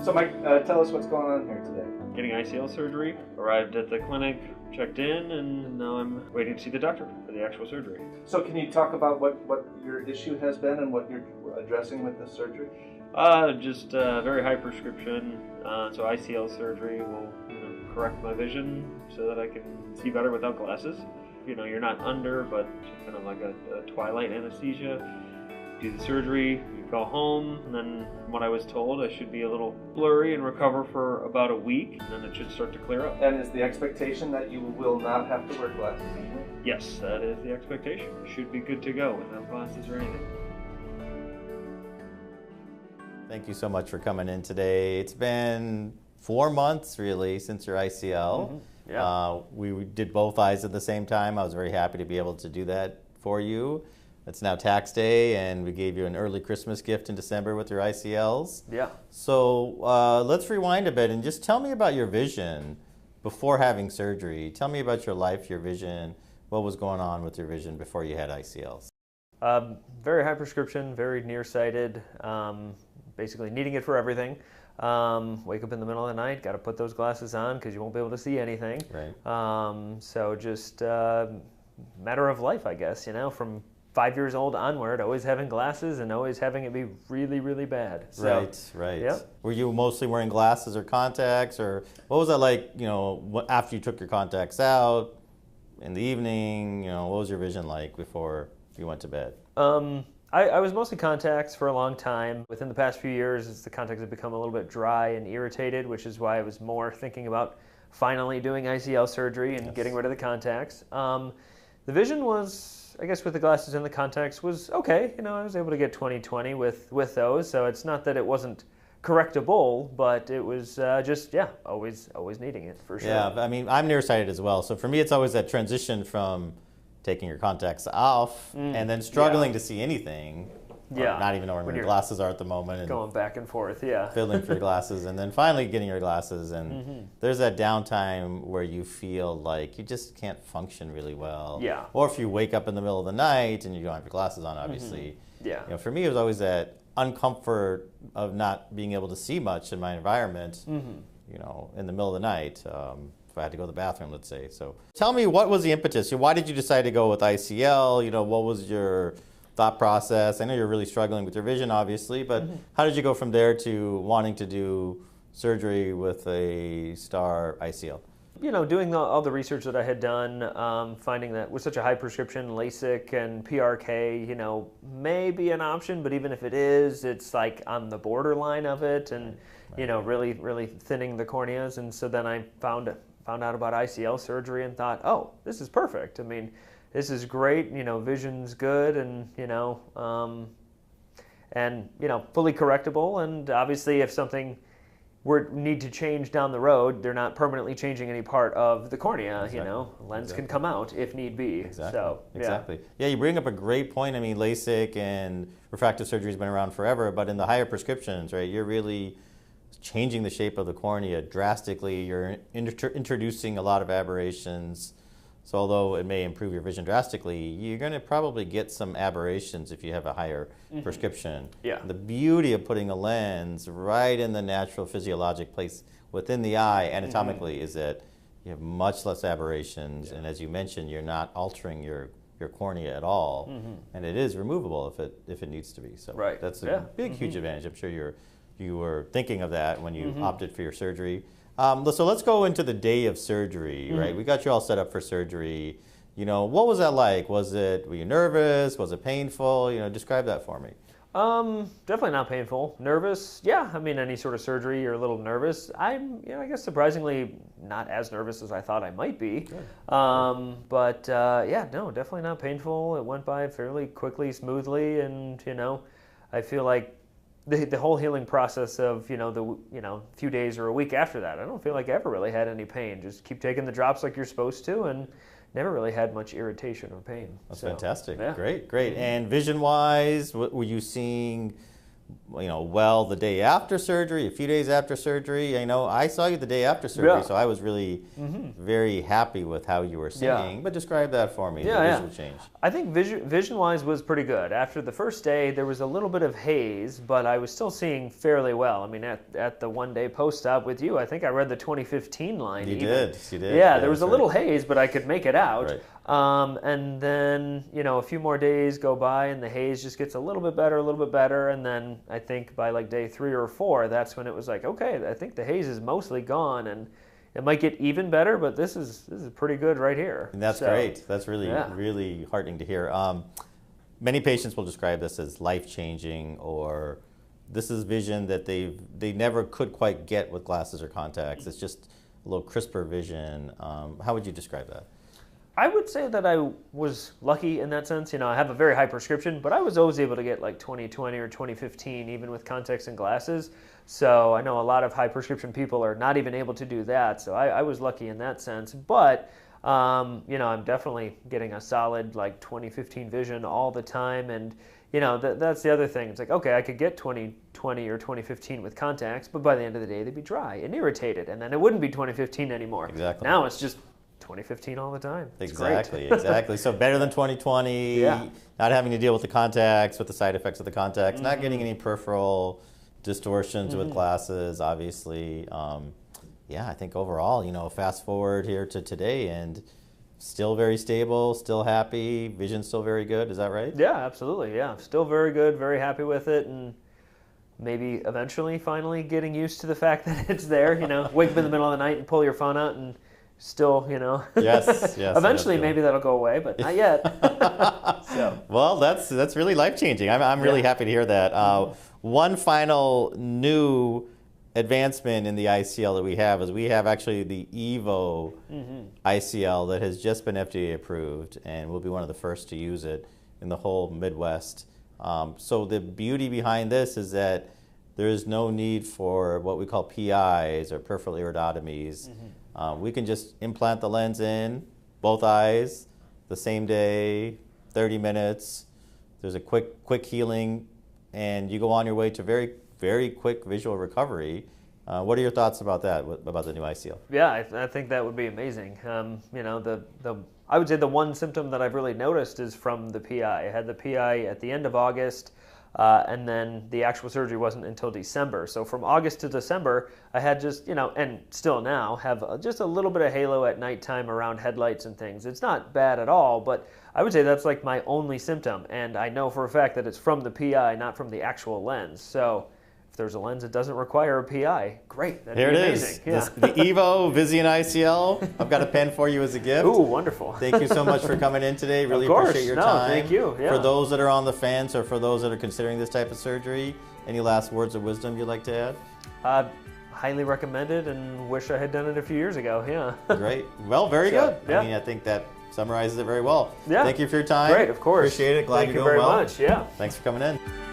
So Mike, tell us what's going on here today. Getting ICL surgery, arrived at the clinic, checked in, and now I'm waiting to see the doctor for the actual surgery. So can you talk about what your issue has been and what you're addressing with the surgery? Just very high prescription, so ICL surgery will correct my vision so that I can see better without glasses. You're not under, but kind of like a twilight anesthesia. Do the surgery, you go home, and then from what I was told, I should be a little blurry and recover for about a week, and then it should start to clear up. And is the expectation that you will not have to wear glasses? Yes, that is the expectation. Should be good to go without glasses or anything. Thank you so much for coming in today. It's been 4 months, really, since your ICL. Mm-hmm. Yeah. We did both eyes at the same time. I was very happy to be able to do that for you. It's now tax day, and we gave you an early Christmas gift in December with your ICLs. Yeah. So let's rewind a bit and just tell me about your vision before having surgery. Tell me about your life, your vision, what was going on with your vision before you had ICLs. Very high prescription, very nearsighted, basically needing it for everything. Wake up in the middle of the night, got to put those glasses on because you won't be able to see anything. Right. So just matter of life, I guess, from 5 years old onward, always having glasses and always having it be really, really bad. So, right. Yep. Were you mostly wearing glasses or contacts, or what was that like, after you took your contacts out in the evening, what was your vision like before you went to bed? I was mostly contacts for a long time. Within the past few years, the contacts have become a little bit dry and irritated, which is why I was more thinking about finally doing ICL surgery and getting rid of the contacts. The vision was, I guess with the glasses and the contacts, was okay. I was able to get 20/20 with those, so it's not that it wasn't correctable, but it was just, always needing it, for sure. Yeah, I mean, I'm nearsighted as well, so for me it's always that transition from taking your contacts off and then struggling to see anything. Yeah. Not even knowing where your glasses are at the moment. And going back and forth, fiddling for your glasses, and then finally getting your glasses. And there's that downtime where you feel like you just can't function really well. Yeah. Or if you wake up in the middle of the night and you don't have your glasses on, obviously. Yeah. For me, it was always that uncomfort of not being able to see much in my environment, in the middle of the night. If I had to go to the bathroom, let's say. So tell me, what was the impetus? Why did you decide to go with ICL? What was your thought process? I know you're really struggling with your vision, obviously, but how did you go from there to wanting to do surgery with a STAR ICL? Doing all the research that I had done, finding that with such a high prescription, LASIK and PRK, may be an option, but even if it is, it's like on the borderline of it, and really, really thinning the corneas. And so then I found out about ICL surgery and thought, oh, this is perfect. I mean, this is great, vision's good, and fully correctable. And obviously, if something were need to change down the road, they're not permanently changing any part of the cornea. Exactly. Lens can come out if need be. Exactly. So, exactly. Yeah, you bring up a great point. I mean, LASIK and refractive surgery has been around forever, but in the higher prescriptions, right, you're really changing the shape of the cornea drastically. You're introducing a lot of aberrations. So although it may improve your vision drastically, you're going to probably get some aberrations if you have a higher prescription. Yeah. The beauty of putting a lens right in the natural physiologic place within the eye anatomically is that you have much less aberrations, and as you mentioned, you're not altering your cornea at all, and it is removable if it needs to be. So that's a big, huge advantage. I'm sure you were thinking of that when you opted for your surgery. So let's go into the day of surgery, right? We got you all set up for surgery. What was that like? Were you nervous? Was it painful? Describe that for me. Definitely not painful. Nervous? Yeah, I mean, any sort of surgery, you're a little nervous. I'm, I guess surprisingly not as nervous as I thought I might be. But no, definitely not painful. It went by fairly quickly, smoothly, and, I feel like the whole healing process of, the few days or a week after that, I don't feel like I ever really had any pain. Just keep taking the drops like you're supposed to, and never really had much irritation or pain. That's fantastic. Yeah. Great. And vision-wise, were you seeing well the day after surgery, a few days after surgery. I know I saw you the day after surgery, so I was really very happy with how you were seeing. But describe that for me, the visual change. I think vision-wise was pretty good. After the first day, there was a little bit of haze, but I was still seeing fairly well. I mean, at the one-day post-op with you, I think I read the 2015 line. You did. Yeah, there was a little haze, but I could make it out. Right. And then, a few more days go by and the haze just gets a little bit better. And then I think by like day 3 or 4, that's when it was like, okay, I think the haze is mostly gone and it might get even better, but this is pretty good right here. And that's great. That's really, really heartening to hear. Many patients will describe this as life-changing, or this is vision that they never could quite get with glasses or contacts. It's just a little crisper vision. How would you describe that? I would say that I was lucky in that sense. I have a very high prescription, but I was always able to get like 20/20 or 20/15 even with contacts and glasses. So I know a lot of high prescription people are not even able to do that. So I was lucky in that sense. But, I'm definitely getting a solid like 20/15 vision all the time. And, that's the other thing. It's like, okay, I could get 20/20 or 20/15 with contacts, but by the end of the day, they'd be dry and irritated. And then it wouldn't be 20/15 anymore. Exactly. Now it's just 20/15 all the time. It's exactly. So better than 20/20, not having to deal with the contacts, with the side effects of the contacts, not getting any peripheral distortions with glasses, obviously. I think overall, fast forward here to today and still very stable, still happy, vision still very good. Is that right? Yeah, absolutely. Yeah, still very good, very happy with it, and maybe eventually finally getting used to the fact that it's there. Wake up in the middle of the night and pull your phone out and still, Yes. Eventually, maybe that'll go away, but not yet. Well, that's really life-changing. I'm really happy to hear that. One final new advancement in the ICL that we have is we have actually the EVO ICL that has just been FDA approved, and we'll be one of the first to use it in the whole Midwest. So the beauty behind this is that there is no need for what we call PIs, or peripheral iridotomies. We can just implant the lens in both eyes the same day, 30 minutes. There's a quick healing, and you go on your way to very, very quick visual recovery. What are your thoughts about that, about the new ICL? Yeah, I think that would be amazing. I would say the one symptom that I've really noticed is from the PI. I had the PI at the end of August, and then the actual surgery wasn't until December. So from August to December, I had just, and still now, have just a little bit of halo at nighttime around headlights and things. It's not bad at all, but I would say that's like my only symptom. And I know for a fact that it's from the PI, not from the actual lens. So if there's a lens that doesn't require a PI, great. That'd be amazing. Here it is. The EVO Visian ICL. I've got a pen for you as a gift. Ooh, wonderful. Thank you so much for coming in today. Really appreciate your time. Thank you. Yeah. For those that are on the fence, or for those that are considering this type of surgery, any last words of wisdom you'd like to add? Highly recommended, and wish I had done it a few years ago. Yeah. Great. Well, very good. Yeah. I mean, I think that summarizes it very well. Yeah. Thank you for your time. Great, of course. Appreciate it. Glad Thank you're doing well. Thank you very much. Yeah. Thanks for coming in.